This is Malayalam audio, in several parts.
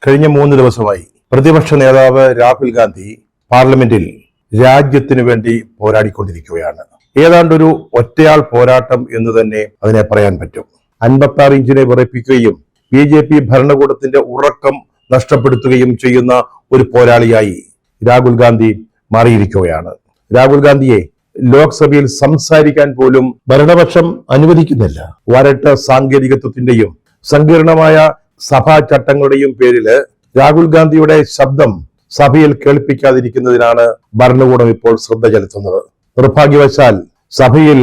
കഴിഞ്ഞ 3 ദിവസമായി പ്രതിപക്ഷ നേതാവ് രാഹുൽ ഗാന്ധി പാർലമെന്റിൽ രാജ്യത്തിനു വേണ്ടി പോരാടിക്കൊണ്ടിരിക്കുകയാണ്. ഏതാണ്ടൊരു ഒറ്റയാൾ പോരാട്ടം എന്ന് തന്നെ അതിനെ പറയാൻ പറ്റും. 56 ഇഞ്ചിനെ വിറപ്പിക്കുകയും BJP ഭരണകൂടത്തിന്റെ ഉറക്കം നഷ്ടപ്പെടുത്തുകയും ചെയ്യുന്ന ഒരു പോരാളിയായി രാഹുൽ ഗാന്ധി മാറിയിരിക്കുകയാണ്. രാഹുൽ ഗാന്ധിയെ ലോക്സഭയിൽ സംസാരിക്കാൻ പോലും ഭരണപക്ഷം അനുവദിക്കുന്നില്ല. വരട്ട സാങ്കേതികത്വത്തിന്റെയും സങ്കീർണമായ സഭാ ചട്ടങ്ങളുടെയും പേരില് രാഹുൽ ഗാന്ധിയുടെ ശബ്ദം സഭയിൽ കേൾപ്പിക്കാതിരിക്കുന്നതിനാണ് ഭരണകൂടം ഇപ്പോൾ ശ്രദ്ധ ചെലുത്തുന്നത്. നിർഭാഗ്യവശാൽ സഭയിൽ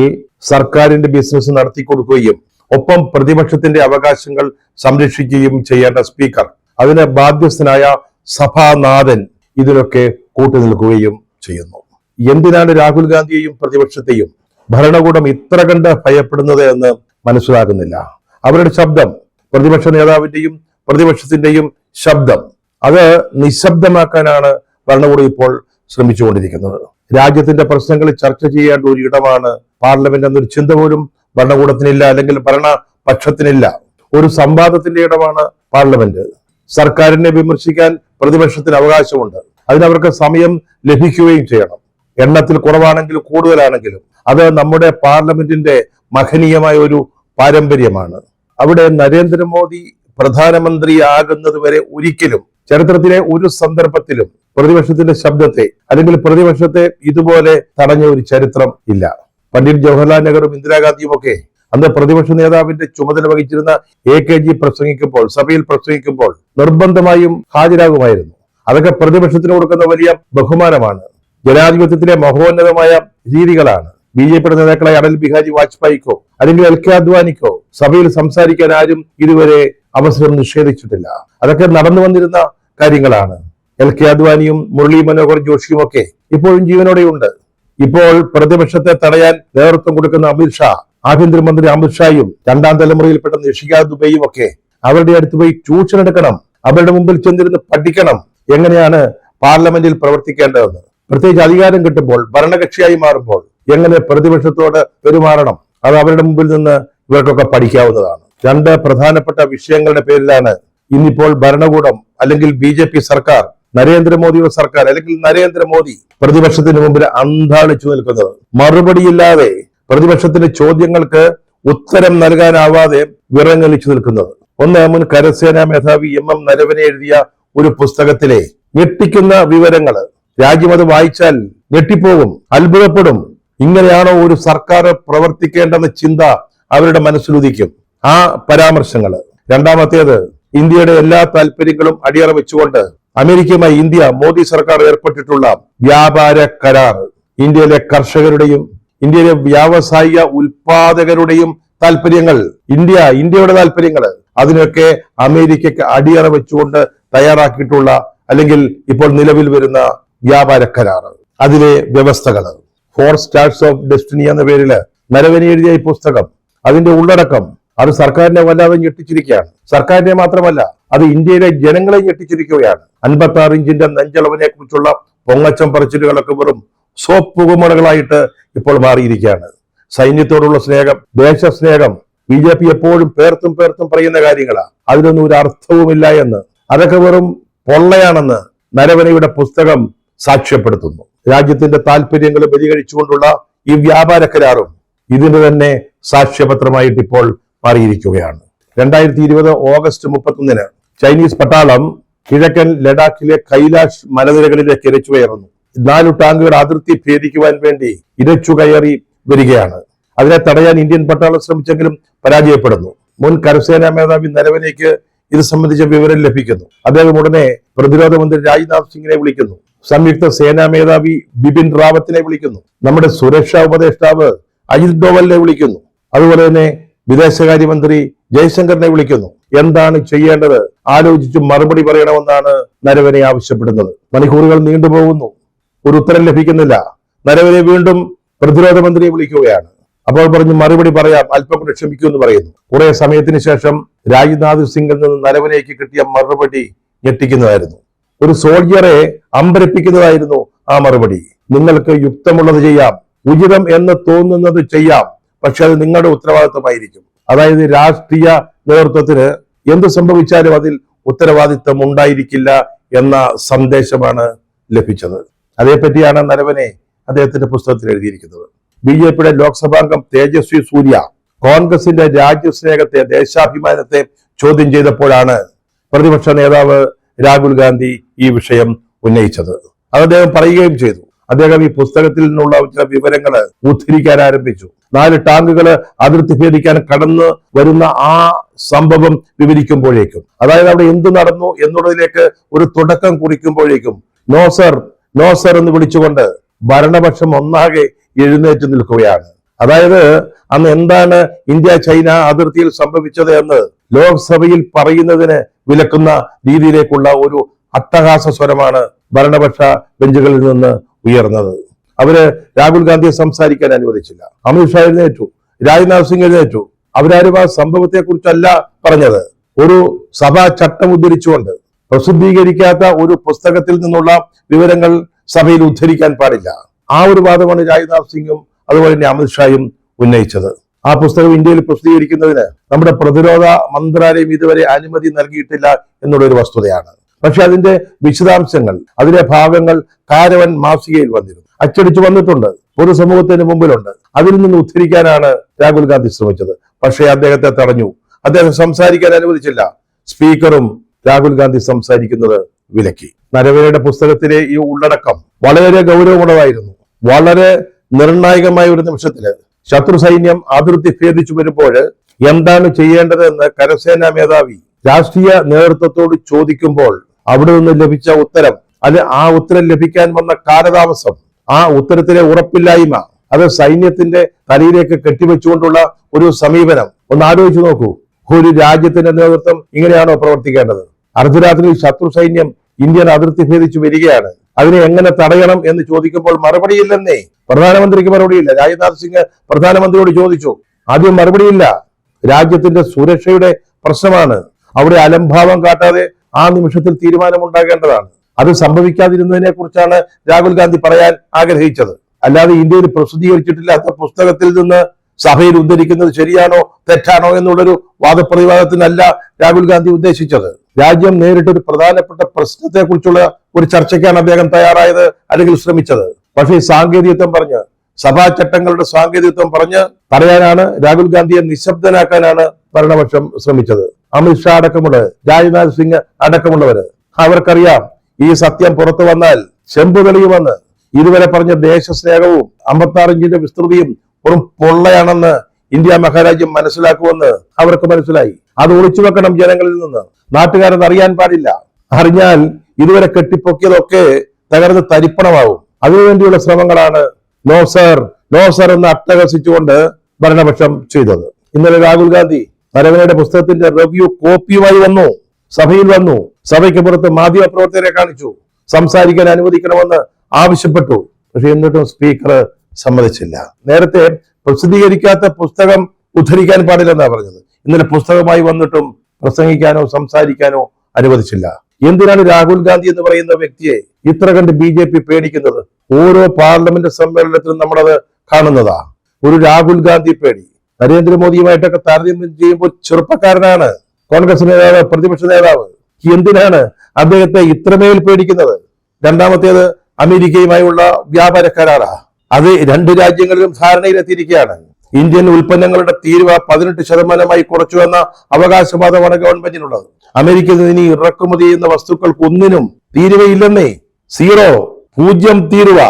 സർക്കാരിന്റെ ബിസിനസ് നടത്തിക്കൊടുക്കുകയും ഒപ്പം പ്രതിപക്ഷത്തിന്റെ അവകാശങ്ങൾ സംരക്ഷിക്കുകയും ചെയ്യേണ്ട സ്പീക്കർ, അതിന് ബാധ്യസ്ഥനായ സഭാനാഥൻ ഇതിനൊക്കെ കൂട്ടുനിൽക്കുകയും ചെയ്യുന്നു. എന്തിനാണ് രാഹുൽ ഗാന്ധിയെയും പ്രതിപക്ഷത്തെയും ഭരണകൂടം ഇത്ര കണ്ട് ഭയപ്പെടുന്നത് എന്ന് മനസ്സിലാകുന്നില്ല. അവരുടെ ശബ്ദം, പ്രതിപക്ഷ നേതാവിന്റെയും പ്രതിപക്ഷത്തിന്റെയും ശബ്ദം, അത് നിശബ്ദമാക്കാനാണ് ഭരണകൂടം ഇപ്പോൾ ശ്രമിച്ചുകൊണ്ടിരിക്കുന്നത്. രാജ്യത്തിന്റെ പ്രശ്നങ്ങൾ ചർച്ച ചെയ്യേണ്ട ഒരു ഇടമാണ് പാർലമെന്റ് എന്നൊരു ചിന്ത പോലും ഭരണകൂടത്തിനില്ല, അല്ലെങ്കിൽ ഭരണപക്ഷത്തിനില്ല. ഒരു സംവാദത്തിന്റെ ഇടമാണ് പാർലമെന്റ്. സർക്കാരിനെ വിമർശിക്കാൻ പ്രതിപക്ഷത്തിന് അവകാശമുണ്ട്. അതിനവർക്ക് സമയം ലഭിക്കുകയും ചെയ്യണം. എണ്ണത്തിൽ കുറവാണെങ്കിലും കൂടുതലാണെങ്കിലും അത് നമ്മുടെ പാർലമെന്റിന്റെ മഹനീയമായ ഒരു പാരമ്പര്യമാണ്. അവിടെ നരേന്ദ്രമോദി പ്രധാനമന്ത്രിയാകുന്നത് വരെ ഒരിക്കലും ചരിത്രത്തിലെ ഒരു സന്ദർഭത്തിലും പ്രതിപക്ഷത്തിന്റെ ശബ്ദത്തെ അല്ലെങ്കിൽ പ്രതിപക്ഷത്തെ ഇതുപോലെ തടഞ്ഞ ഒരു ചരിത്രം ഇല്ല. പണ്ഡിറ്റ് ജവഹർലാൽ നെഹ്റുവും ഇന്ദിരാഗാന്ധിയും ഒക്കെ അന്ന് പ്രതിപക്ഷ നേതാവിന്റെ ചുമതല വഹിച്ചിരുന്ന AKG പ്രസംഗിക്കുമ്പോൾ, സഭയിൽ പ്രസംഗിക്കുമ്പോൾ നിർബന്ധമായും ഹാജരാകുമായിരുന്നു. അതൊക്കെ പ്രതിപക്ഷത്തിന് കൊടുക്കുന്ന വലിയ ബഹുമാനമാണ്. ജനാധിപത്യത്തിലെ മഹോന്നതമായ രീതികളാണ്. BJPയുടെ നേതാക്കളായ അടൽ ബിഹാരി വാജ്പേയിക്കോ അല്ലെങ്കിൽ LK അദ്വാനിക്കോ സഭയിൽ സംസാരിക്കാൻ ആരും ഇതുവരെ അവസരം നിഷേധിച്ചിട്ടില്ല. അതൊക്കെ നടന്നു വന്നിരുന്ന കാര്യങ്ങളാണ്. LK അദ്വാനിയും മുരളി മനോഹർ ജോഷിയും ഒക്കെ ഇപ്പോഴും ജീവനോടെയുണ്ട്. ഇപ്പോൾ പ്രതിപക്ഷത്തെ തടയാൻ നേതൃത്വം കൊടുക്കുന്ന അമിത്ഷാ, ആഭ്യന്തരമന്ത്രി അമിത്ഷായും 2ാം തലമുറയിൽപ്പെട്ട നിഷികാ ദുബൈയും ഒക്കെ അവരുടെ അടുത്ത് പോയി ട്യൂഷൻ എടുക്കണം. അവരുടെ മുമ്പിൽ ചെന്നിരുന്ന് പഠിക്കണം എങ്ങനെയാണ് പാർലമെന്റിൽ പ്രവർത്തിക്കേണ്ടതെന്ന്. പ്രത്യേകിച്ച് അധികാരം കിട്ടുമ്പോൾ, ഭരണകക്ഷിയായി മാറുമ്പോൾ എങ്ങനെ പ്രതിപക്ഷത്തോട് പെരുമാറണം, അത് അവരുടെ മുമ്പിൽ നിന്ന് ഇവർക്കൊക്കെ പഠിക്കാവുന്നതാണ്. 2 പ്രധാനപ്പെട്ട വിഷയങ്ങളുടെ പേരിലാണ് ഇന്നിപ്പോൾ ഭരണകൂടം അല്ലെങ്കിൽ BJP സർക്കാർ, നരേന്ദ്രമോദിയുടെ സർക്കാർ അല്ലെങ്കിൽ നരേന്ദ്രമോദി പ്രതിപക്ഷത്തിന് മുമ്പിൽ അന്താളിച്ചു നിൽക്കുന്നത്. മറുപടിയില്ലാതെ പ്രതിപക്ഷത്തിന്റെ ചോദ്യങ്ങൾക്ക് ഉത്തരം നൽകാനാവാതെ വിറങ്ങലിച്ചു നിൽക്കുന്നത്. ഒന്ന്, മുൻ കരസേനാ മേധാവി MM നരവനെ എഴുതിയ ഒരു പുസ്തകത്തിലെ ഞെട്ടിക്കുന്ന വിവരങ്ങൾ. രാജ്യം അത് വായിച്ചാൽ ഞെട്ടിപ്പോകും, അത്ഭുതപ്പെടും. ഇങ്ങനെയാണോ ഒരു സർക്കാർ പ്രവർത്തിക്കേണ്ടെന്ന ചിന്ത അവരുടെ മനസ്സിലുദിക്കും. ആ പരാമർശങ്ങൾ. രണ്ടാമത്തേത്, ഇന്ത്യയുടെ എല്ലാ താല്പര്യങ്ങളും അടിയറ വെച്ചുകൊണ്ട് അമേരിക്കയുമായി മോദി സർക്കാർ ഏർപ്പെട്ടിട്ടുള്ള വ്യാപാര കരാർ, ഇന്ത്യയിലെ കർഷകരുടെയും ഇന്ത്യയിലെ വ്യാവസായിക ഉൽപാദകരുടെയും താല്പര്യങ്ങൾ, ഇന്ത്യയുടെ താല്പര്യങ്ങൾ, അതിനൊക്കെ അമേരിക്കയ്ക്ക് അടിയറ വെച്ചുകൊണ്ട് തയ്യാറാക്കിയിട്ടുള്ള അല്ലെങ്കിൽ ഇപ്പോൾ നിലവിൽ വരുന്ന വ്യാപാര കരാർ, അതിലെ വ്യവസ്ഥകൾ. 4 സ്റ്റാർസ് ഓഫ് ഡെസ്റ്റിനി എന്ന പേരില് നരവനെ എഴുതിയ ഈ പുസ്തകം, അതിന്റെ ഉള്ളടക്കം അത് സർക്കാരിനെ വല്ലാതെ ഞെട്ടിച്ചിരിക്കുകയാണ്. സർക്കാരിനെ മാത്രമല്ല, അത് ഇന്ത്യയിലെ ജനങ്ങളെ ഞെട്ടിച്ചിരിക്കുകയാണ്. 56 ഇഞ്ചിന്റെ നെഞ്ചളവിനെ കുറിച്ചുള്ള പൊങ്ങച്ചം പറച്ചിലുകളൊക്കെ വെറും സോപ്പ് കുമളകളായിട്ട് ഇപ്പോൾ മാറിയിരിക്കുകയാണ്. സൈന്യത്തോടുള്ള സ്നേഹം, ദേശസ്നേഹം BJP എപ്പോഴും പേർത്തും പറയുന്ന കാര്യങ്ങളാണ്. അതിനൊന്നും ഒരു അർത്ഥവുമില്ല എന്ന്, അതൊക്കെ വെറും പൊള്ളയാണെന്ന് നരവനയുടെ പുസ്തകം സാക്ഷ്യപ്പെടുത്തുന്നു. രാജ്യത്തിന്റെ താല്പര്യങ്ങൾ ബലികഴിച്ചുകൊണ്ടുള്ള ഈ വ്യാപാര കരാറും ഇതിന് തന്നെ സാക്ഷ്യപത്രമായിട്ട് ഇപ്പോൾ മാറിയിരിക്കുകയാണ്. 2020 ഓഗസ്റ്റ് 31 ചൈനീസ് പട്ടാളം കിഴക്കൻ ലഡാക്കിലെ കൈലാഷ് മലനിരകളിലേക്ക് ഇരച്ചുകയറുന്നു. 4 ടാങ്കുകൾ അതിർത്തി ഭേദിക്കുവാൻ വേണ്ടി ഇരച്ചു കയറി വരികയാണ്. അതിനെ തടയാൻ ഇന്ത്യൻ പട്ടാളം ശ്രമിച്ചെങ്കിലും പരാജയപ്പെടുന്നു. മുൻ കരസേനാ മേധാവി നരവനേക്ക് ഇത് സംബന്ധിച്ച വിവരം ലഭിക്കുന്നു. അദ്ദേഹം ഉടനെ പ്രതിരോധ മന്ത്രി രാജ്നാഥ് സിംഗിനെ വിളിക്കുന്നു. സംയുക്ത സേനാ മേധാവി ബിപിൻ റാവത്തിനെ വിളിക്കുന്നു. നമ്മുടെ സുരക്ഷാ ഉപദേഷ്ടാവ് അജിത് ഡോവലിനെ വിളിക്കുന്നു. അതുപോലെ തന്നെ വിദേശകാര്യമന്ത്രി ജയശങ്കറിനെ വിളിക്കുന്നു. എന്താണ് ചെയ്യേണ്ടത് ആലോചിച്ച് മറുപടി പറയണമെന്നാണ് നരവനെ ആവശ്യപ്പെടുന്നത്. മണിക്കൂറുകൾ നീണ്ടുപോകുന്നു, ഒരു ഉത്തരം ലഭിക്കുന്നില്ല. നരവനെ വീണ്ടും പ്രതിരോധ മന്ത്രിയെ വിളിക്കുകയാണ്. അപ്പോൾ പറഞ്ഞു മറുപടി പറയാം, അല്പം കൂടെ ക്ഷമിക്കൂ എന്ന് പറയുന്നു. കുറെ സമയത്തിന് ശേഷം രാജ്നാഥ് സിംഗിൽ നിന്ന് നരവനേക്ക് കിട്ടിയ മറുപടി ഞെട്ടിക്കുന്നതായിരുന്നു. ഒരു സോൾജറെ അമ്പരപ്പിക്കുന്നതായിരുന്നു ആ മറുപടി. നിങ്ങൾക്ക് യുക്തമുള്ളത് ചെയ്യാം, ഉചിതം എന്ന് തോന്നുന്നത് ചെയ്യാം, പക്ഷെ അത് നിങ്ങളുടെ ഉത്തരവാദിത്വമായിരിക്കും. അതായത് രാഷ്ട്രീയ നേതൃത്വത്തിന് എന്ത് സംഭവിച്ചാലും അതിൽ ഉത്തരവാദിത്തം ഉണ്ടായിരിക്കില്ല എന്ന സന്ദേശമാണ് ലഭിച്ചത്. അതേപറ്റിയാണ് നരവനെ അദ്ദേഹത്തിന്റെ പുസ്തകത്തിൽ എഴുതിയിരിക്കുന്നത്. BJPയുടെ ലോക്സഭാംഗം തേജസ്വി സൂര്യ കോൺഗ്രസിന്റെ രാജ്യസ്നേഹത്തെ, ദേശാഭിമാനത്തെ ചോദ്യം ചെയ്തപ്പോഴാണ് പ്രതിപക്ഷ നേതാവ് രാഹുൽ ഗാന്ധി ഈ വിഷയം ഉന്നയിച്ചത്. അത് അദ്ദേഹം പറയുകയും ചെയ്തു. അദ്ദേഹം ഈ പുസ്തകത്തിൽ നിന്നുള്ള ചില വിവരങ്ങൾ ഉദ്ധരിക്കാൻ ആരംഭിച്ചു. 4 ടാങ്കുകൾ അതിർത്തി ഭേദിക്കാൻ കടന്നു വരുന്ന ആ സംഭവം വിവരിക്കുമ്പോഴേക്കും, അതായത് അവിടെ എന്തു നടന്നു എന്നുള്ളതിലേക്ക് ഒരു തുടക്കം കുറിക്കുമ്പോഴേക്കും നോ സർ എന്ന് വിളിച്ചുകൊണ്ട് ഭരണപക്ഷം ഒന്നാകെ എഴുന്നേറ്റ് നിൽക്കുകയാണ്. അതായത് അന്ന് എന്താണ് ഇന്ത്യ ചൈന അതിർത്തിയിൽ സംഭവിച്ചത് എന്ന് ലോക്സഭയിൽ പറയുന്നതിന് വിലക്കുന്ന രീതിയിലേക്കുള്ള ഒരു അട്ടഹാസ സ്വരമാണ് ഭരണപക്ഷ ബെഞ്ചുകളിൽ നിന്ന് ഉയർന്നത്. അവര് രാഹുൽ ഗാന്ധിയെ സംസാരിക്കാൻ അനുവദിച്ചില്ല. അമിത്ഷാ എഴുന്നേറ്റു, രാജ്നാഥ് സിംഗ് എഴുന്നേറ്റു. അവരാരും ആ സംഭവത്തെ കുറിച്ചല്ല പറഞ്ഞത്. ഒരു സഭാ ചട്ടം ഉദ്ധരിച്ചുകൊണ്ട് പ്രസിദ്ധീകരിക്കാത്ത ഒരു പുസ്തകത്തിൽ നിന്നുള്ള വിവരങ്ങൾ സഭയിൽ ഉദ്ധരിക്കാൻ പാടില്ല. ആ ഒരു വാദമാണ് രാജ്നാഥ് സിംഗും അതുപോലെ തന്നെ അമിത്ഷായും ഉന്നയിച്ചത്. ആ പുസ്തകം ഇന്ത്യയിൽ പ്രസിദ്ധീകരിക്കുന്നതിന് നമ്മുടെ പ്രതിരോധ മന്ത്രാലയം ഇതുവരെ അനുമതി നൽകിയിട്ടില്ല എന്നുള്ളൊരു വസ്തുതയാണ്. പക്ഷെ അതിന്റെ വിശദാംശങ്ങൾ, അതിലെ ഭാഗങ്ങൾ കാരവൻ മാസികയിൽ വന്നിരുന്നു, അച്ചടിച്ചു വന്നിട്ടുണ്ട്, പൊതുസമൂഹത്തിന് മുമ്പിലുണ്ട്. അതിൽ നിന്ന് ഉദ്ധരിക്കാനാണ് രാഹുൽ ഗാന്ധി ശ്രമിച്ചത്. പക്ഷേ അദ്ദേഹത്തെ തടഞ്ഞു. അദ്ദേഹം സംസാരിക്കാൻ അനുവദിച്ചില്ല. സ്പീക്കറും രാഹുൽ ഗാന്ധി സംസാരിക്കുന്നത് വിലക്കി. നരവനയുടെ പുസ്തകത്തിലെ ഈ ഉള്ളടക്കം വളരെ ഗൗരവമുള്ളതായിരുന്നു. വളരെ നിർണായകമായ ഒരു നിമിഷത്തില് ശത്രു സൈന്യം അതിർത്തി ഭേദിച്ചു വരുമ്പോൾ എന്താണ് ചെയ്യേണ്ടതെന്ന് കരസേനാ മേധാവി രാഷ്ട്രീയ നേതൃത്വത്തോട് ചോദിക്കുമ്പോൾ അവിടെ നിന്ന് ലഭിച്ച ഉത്തരം, അത് ആ ഉത്തരം ലഭിക്കാൻ വന്ന കാലതാമസം, ആ ഉത്തരത്തിലെ ഉറപ്പില്ലായ്മ, അത് സൈന്യത്തിന്റെ തലയിലേക്ക് കെട്ടിവെച്ചുകൊണ്ടുള്ള ഒരു സമീപനം ഒന്ന് ആലോചിച്ചു നോക്കൂ. ഒരു രാജ്യത്തിന്റെ നേതൃത്വം ഇങ്ങനെയാണോ പ്രവർത്തിക്കേണ്ടത്? അർദ്ധരാത്രിയിൽ ശത്രു സൈന്യം ഇന്ത്യൻ അതിർത്തി ഭേദിച്ചു വരികയാണ്. അതിനെ എങ്ങനെ തടയണം എന്ന് ചോദിക്കുമ്പോൾ മറുപടിയില്ലെന്നേ. പ്രധാനമന്ത്രിക്ക് മറുപടിയില്ല. രാജ്നാഥ് സിംഗ് പ്രധാനമന്ത്രിയോട് ചോദിച്ചു, ആദ്യം മറുപടിയില്ല. രാജ്യത്തിന്റെ സുരക്ഷയുടെ പ്രശ്നമാണ്. അവിടെ അലംഭാവം കാട്ടാതെ ആ നിമിഷത്തിൽ തീരുമാനമുണ്ടാകേണ്ടതാണ്. അത് സംഭവിക്കാതിരുന്നതിനെ കുറിച്ചാണ് രാഹുൽ ഗാന്ധി പറയാൻ ആഗ്രഹിച്ചത്. അല്ലാതെ ഇന്ത്യയിൽ പ്രസിദ്ധീകരിച്ചിട്ടില്ലാത്ത പുസ്തകത്തിൽ നിന്ന് സഭയിൽ ഉദ്ധരിക്കുന്നത് ശരിയാണോ തെറ്റാണോ എന്നുള്ളൊരു വാദപ്രതിവാദത്തിനല്ല രാഹുൽ ഗാന്ധി ഉദ്ദേശിച്ചത്. രാജ്യം നേരിട്ടൊരു പ്രധാനപ്പെട്ട പ്രശ്നത്തെ കുറിച്ചുള്ള ഒരു ചർച്ചയ്ക്കാണ് അദ്ദേഹം തയ്യാറായത്, അല്ലെങ്കിൽ ശ്രമിച്ചത്. പക്ഷേ സാങ്കേതികത്വം പറഞ്ഞ്, സഭാ ചട്ടങ്ങളുടെ സാങ്കേതികത്വം പറഞ്ഞ് പറയാനാണ്, രാഹുൽ ഗാന്ധിയെ നിശബ്ദനാക്കാനാണ് ഭരണപക്ഷം ശ്രമിച്ചത്. അമിത്ഷാ അടക്കമുള്ളത്, രാജ്നാഥ് സിംഗ് അടക്കമുള്ളവര്, അവർക്കറിയാം ഈ സത്യം പുറത്തു വന്നാൽ ചെമ്പ് തെളിയുമെന്ന്. ഇതുവരെ പറഞ്ഞ ദേശസ്നേഹവും 56 ഇഞ്ചിന്റെ വിസ്തൃതിയും വെറും പൊള്ളയാണെന്ന് ഇന്ത്യ മഹാരാജ്യം മനസ്സിലാക്കുമെന്ന് അവർക്ക് മനസ്സിലായി. അത് ഒളിച്ചു വെക്കണം ജനങ്ങളിൽ നിന്ന്. നാട്ടുകാരത് അറിയാൻ പാടില്ല. അറിഞ്ഞാൽ ഇതുവരെ കെട്ടിപ്പൊക്കിയതൊക്കെ തകർന്ന് തരിപ്പണമാവും. അതിനുവേണ്ടിയുള്ള ശ്രമങ്ങളാണ് നോ സർ എന്ന് അട്ടഹസിച്ചുകൊണ്ട് ഭരണപക്ഷം ചെയ്തത്. ഇന്നലെ രാഹുൽ ഗാന്ധി നരവനയുടെ പുസ്തകത്തിന്റെ റിവ്യൂ കോപ്പിയുമായി വന്നു, സഭയിൽ വന്നു. സഭയ്ക്ക് പുറത്ത് മാധ്യമപ്രവർത്തകരെ കാണിച്ചു, സംസാരിക്കാൻ അനുവദിക്കണമെന്ന് ആവശ്യപ്പെട്ടു. പക്ഷെ എന്നിട്ടും സ്പീക്കർ സമ്മതിച്ചില്ല. നേരത്തെ പ്രസിദ്ധീകരിക്കാത്ത പുസ്തകം ഉദ്ധരിക്കാൻ പാടില്ലെന്നാണ് പറഞ്ഞത്. ഇന്നലെ പുസ്തകമായി വന്നിട്ടും പ്രസംഗിക്കാനോ സംസാരിക്കാനോ അനുവദിച്ചില്ല. എന്തിനാണ് രാഹുൽ ഗാന്ധി എന്ന് പറയുന്ന വ്യക്തിയെ ഇത്ര കണ്ട് BJP പേടിക്കുന്നത്? ഓരോ പാർലമെന്റ് സമ്മേളനത്തിലും നമ്മളത് കാണുന്നതാ. ഒരു രാഹുൽ ഗാന്ധി പേടി. നരേന്ദ്രമോദിയുമായിട്ടൊക്കെ താരതമ്യം ചെയ്യുമ്പോൾ ചെറുപ്പക്കാരനാണ് കോൺഗ്രസ് നേതാവ്, പ്രതിപക്ഷ നേതാവ്. എന്തിനാണ് അദ്ദേഹത്തെ ഇത്രമേൽ പേടിക്കുന്നത്? രണ്ടാമത്തേത് അമേരിക്കയുമായുള്ള വ്യാപാര കരാറാ. അത് 2 രാജ്യങ്ങളിലും ധാരണയിലെത്തിയിരിക്കുകയാണ്. ഇന്ത്യൻ ഉൽപ്പന്നങ്ങളുടെ തീരുവ 18% കുറച്ചു എന്ന അവകാശവാദമാണ് ഗവൺമെന്റിനുള്ളത്. അമേരിക്കയിൽ നിന്ന് ഇനി ഇറക്കുമതി ചെയ്യുന്ന വസ്തുക്കൾക്കൊന്നിനും തീരുവയില്ലെന്നേ. 0 തീരുവ.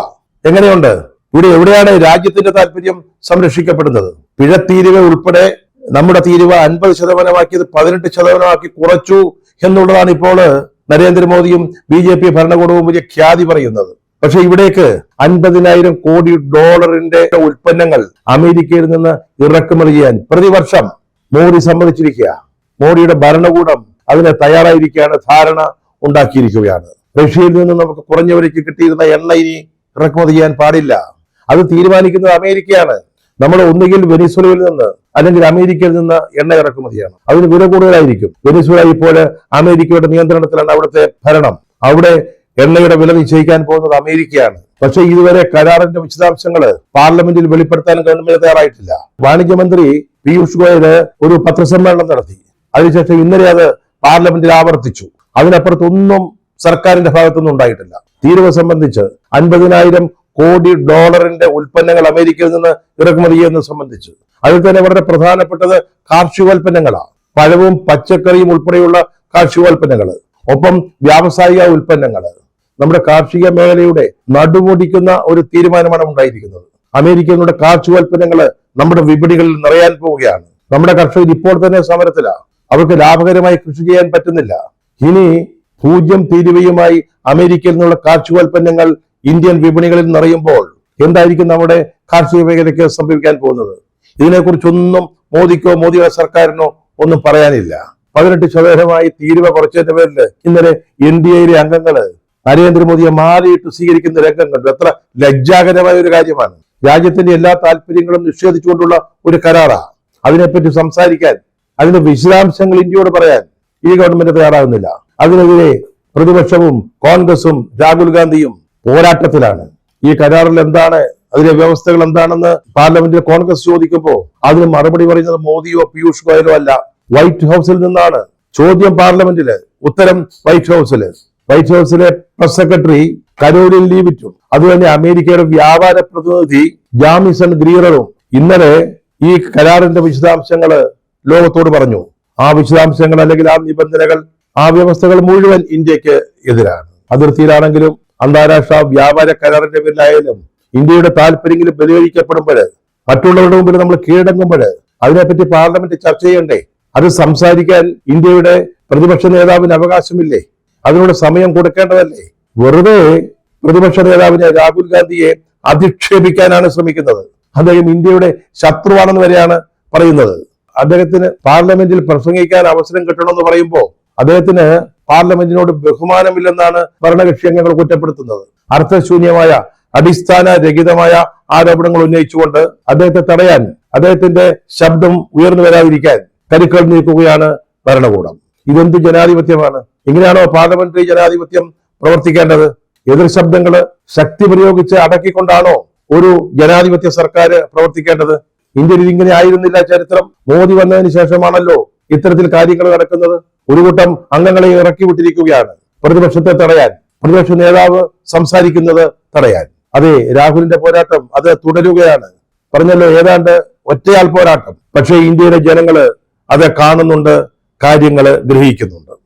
എങ്ങനെയുണ്ട്? ഇവിടെ എവിടെയാണ് രാജ്യത്തിന്റെ താല്പര്യം സംരക്ഷിക്കപ്പെടുന്നത്? പിഴത്തീരുവ ഉൾപ്പെടെ നമ്മുടെ തീരുവ 50% 18% കുറച്ചു എന്നുള്ളതാണ് ഇപ്പോൾ നരേന്ദ്രമോദിയും BJP ഭരണകൂടവും വലിയ ഖ്യാതി പറയുന്നത്. പക്ഷെ ഇവിടേക്ക് 50,000 കോടി ഡോളറിന്റെ ഉൽപ്പന്നങ്ങൾ അമേരിക്കയിൽ നിന്ന് ഇറക്കുമതി ചെയ്യാൻ പ്രതിവർഷം മോദി സമ്മതിച്ചിരിക്കുക. മോഡിയുടെ ഭരണകൂടം അതിന് തയ്യാറായിരിക്കുകയാണ്, ധാരണ ഉണ്ടാക്കിയിരിക്കുകയാണ്. റഷ്യയിൽ നിന്ന് നമുക്ക് കുറഞ്ഞ വിലയ്ക്ക് കിട്ടിയിരുന്ന എണ്ണ ഇനി ഇറക്കുമതി ചെയ്യാൻ പാടില്ല. അത് തീരുമാനിക്കുന്നത് അമേരിക്കയാണ്. നമ്മൾ ഒന്നുകിൽ വെനിസ്വേലയിൽ നിന്ന് അല്ലെങ്കിൽ അമേരിക്കയിൽ നിന്ന് എണ്ണ ഇറക്കുമതിയാണ്. അതിന് വില കൂടുതലായിരിക്കും. വെനിസ്വേല ഇപ്പോൾ അമേരിക്കയുടെ നിയന്ത്രണത്തിലാണ് അവിടുത്തെ ഭരണം. അവിടെ എണ്ണയുടെ വില നിശ്ചയിക്കാൻ പോകുന്നത് അമേരിക്കയാണ്. പക്ഷെ ഇതുവരെ കരാറിന്റെ വിശദാംശങ്ങൾ പാർലമെന്റിൽ വെളിപ്പെടുത്താൻ ഗവൺമെന്റ് തയ്യാറായിട്ടില്ല. വാണിജ്യമന്ത്രി പീയൂഷ് ഗോയൽ ഒരു പത്രസമ്മേളനം നടത്തി. അതിനുശേഷം ഇന്നലെ അത് പാർലമെന്റിൽ ആവർത്തിച്ചു. അതിനപ്പുറത്തൊന്നും സർക്കാരിന്റെ ഭാഗത്തുനിന്നും ഉണ്ടായിട്ടില്ല. തീരുവ സംബന്ധിച്ച് 50,000 കോടി ഡോളറിന്റെ ഉൽപ്പന്നങ്ങൾ അമേരിക്കയിൽ നിന്ന് ഇറക്കുമതി ചെയ്യുന്നത് സംബന്ധിച്ച് അതിൽ തന്നെ വളരെ പ്രധാനപ്പെട്ടത് കാർഷികോൽപ്പന്നങ്ങളാണ്. പഴവും പച്ചക്കറിയും ഉൾപ്പെടെയുള്ള കാർഷികോൽപ്പന്നങ്ങൾ, ഒപ്പം വ്യാവസായിക ഉൽപ്പന്നങ്ങൾ. നമ്മുടെ കാർഷിക മേഖലയുടെ നടുമുടിക്കുന്ന ഒരു തീരുമാനമാണ് ഉണ്ടായിരിക്കുന്നത്. അമേരിക്കയുടെ കാർഷികോൽപ്പന്നങ്ങൾ നമ്മുടെ വിപണികളിൽ നിറയാൻ പോവുകയാണ്. നമ്മുടെ കർഷകർ ഇപ്പോൾ തന്നെ സമരത്തിലാണ്. അവർക്ക് ലാഭകരമായി കൃഷി ചെയ്യാൻ പറ്റുന്നില്ല. ഇനി 0 തീരുവയുമായി അമേരിക്കയിൽ നിന്നുള്ള കാർഷികോൽപ്പന്നങ്ങൾ ഇന്ത്യൻ വിപണികളിൽ നിറയുമ്പോൾ എന്തായിരിക്കും നമ്മുടെ കാർഷിക മേഖലയ്ക്ക് സംഭവിക്കാൻ പോകുന്നത്? ഇതിനെക്കുറിച്ചൊന്നും മോദിയുടെ സർക്കാരിനോ ഒന്നും പറയാനില്ല. 18% തീരുവ കുറച്ചതിന്റെ പേരിൽ ഇന്നലെ NDAയിലെ അംഗങ്ങള് നരേന്ദ്രമോദിയെ മാറിയിട്ട് സ്വീകരിക്കുന്ന രംഗം കണ്ടു. എത്ര ലജ്ജാകരമായ ഒരു കാര്യമാണ്. രാജ്യത്തിന്റെ എല്ലാ താല്പര്യങ്ങളും നിഷേധിച്ചുകൊണ്ടുള്ള ഒരു കരാറാണ്. അതിനെപ്പറ്റി സംസാരിക്കാൻ, അതിന്റെ വിശദാംശങ്ങൾ ഇന്ത്യയോട് പറയാൻ ഈ ഗവൺമെന്റ് തയ്യാറാകുന്നില്ല. അതിനെതിരെ പ്രതിപക്ഷവും കോൺഗ്രസും രാഹുൽ ഗാന്ധിയും പോരാട്ടത്തിലാണ്. ഈ കരാറിൽ എന്താണ്, അതിലെ വ്യവസ്ഥകൾ എന്താണെന്ന് പാർലമെന്റിൽ കോൺഗ്രസ് ചോദിക്കുമ്പോൾ അതിന് മറുപടി പറയുന്നത് മോദിയോ പീയൂഷ് ഗോയലോ അല്ല, വൈറ്റ് ഹൗസിൽ നിന്നാണ്. ചോദ്യം പാർലമെന്റില്, ഉത്തരം വൈറ്റ് ഹൗസില്. വൈറ്റ് ഹൗസിലെ പ്രസ് സെക്രട്ടറി കരോലിൻ ലീവിറ്റും അതുതന്നെ അമേരിക്കയുടെ വ്യാപാര പ്രതിനിധി ജാമിസൺ ഗ്രീററും ഇന്നലെ ഈ കരാറിന്റെ വിശദാംശങ്ങൾ ലോകത്തോട് പറഞ്ഞു. ആ വിശദാംശങ്ങൾ അല്ലെങ്കിൽ ആ നിബന്ധനകൾ, ആ വ്യവസ്ഥകൾ മുഴുവൻ ഇന്ത്യക്ക് എതിരാണ്. അതിർത്തിയിലാണെങ്കിലും അന്താരാഷ്ട്ര വ്യാപാര കരാറിന്റെ പേരിലായാലും ഇന്ത്യയുടെ താല്പര്യങ്ങൾ ബലികഴിക്കപ്പെടുമ്പോൾ, മറ്റുള്ളവരുടെ മുമ്പിൽ നമ്മൾ കീഴടങ്ങുമ്പോൾ അതിനെപ്പറ്റി പാർലമെന്റ് ചർച്ച ചെയ്യണ്ടേ? അത് സംസാരിക്കാൻ ഇന്ത്യയുടെ പ്രതിപക്ഷ നേതാവിന് അവകാശമില്ലേ? അതിനോട് സമയം കൊടുക്കേണ്ടതല്ലേ? വെറുതെ പ്രതിപക്ഷ നേതാവിനെ രാഹുൽ ഗാന്ധിയെ അധിക്ഷേപിക്കാനാണ് ശ്രമിക്കുന്നത്. അദ്ദേഹം ഇന്ത്യയുടെ ശത്രുവാണെന്ന് വരെയാണ് പറയുന്നത്. അദ്ദേഹത്തിന് പാർലമെന്റിൽ പ്രസംഗിക്കാൻ അവസരം കിട്ടണമെന്ന് പറയുമ്പോൾ അദ്ദേഹത്തിന് പാർലമെന്റിനോട് ബഹുമാനമില്ലെന്നാണ് ഭരണകക്ഷി അംഗങ്ങൾ കുറ്റപ്പെടുത്തുന്നത്. അർത്ഥശൂന്യമായ, അടിസ്ഥാനരഹിതമായ ആരോപണങ്ങൾ ഉന്നയിച്ചുകൊണ്ട് അദ്ദേഹത്തെ തടയാൻ, അദ്ദേഹത്തിന്റെ ശബ്ദം ഉയർന്നു വരാതിരിക്കാൻ കരുക്കൾ നീക്കുകയാണ് ഭരണകൂടം. ഇതെന്ത് ജനാധിപത്യമാണ്? ഇങ്ങനെയാണോ പാർലമെന്ററി ജനാധിപത്യം പ്രവർത്തിക്കേണ്ടത്? എതിർ ശബ്ദങ്ങള് ശക്തി പ്രയോഗിച്ച് അടക്കിക്കൊണ്ടാണോ ഒരു ജനാധിപത്യ സർക്കാർ പ്രവർത്തിക്കേണ്ടത്? ഇന്ത്യയിൽ ഇങ്ങനെ ആയിരുന്നില്ല ചരിത്രം. മോദി വന്നതിന് ശേഷമാണല്ലോ ഇത്തരത്തിൽ കാര്യങ്ങൾ നടക്കുന്നത്. ഒരു കൂട്ടം അംഗങ്ങളെ ഇറക്കി വിട്ടിരിക്കുകയാണ് പ്രതിപക്ഷത്തെ തടയാൻ, പ്രതിപക്ഷ നേതാവ് സംസാരിക്കുന്നത് തടയാൻ. അതെ, രാഹുലിന്റെ പോരാട്ടം അത് തുടരുകയാണ്. പറഞ്ഞല്ലോ, ഏതാണ്ട് ഒറ്റയാൾ പോരാട്ടം. പക്ഷേ ഇന്ത്യയിലെ ജനങ്ങള് അത് കാണുന്നുണ്ട്, കാര്യങ്ങൾ ഗ്രഹിക്കുന്നുണ്ട്.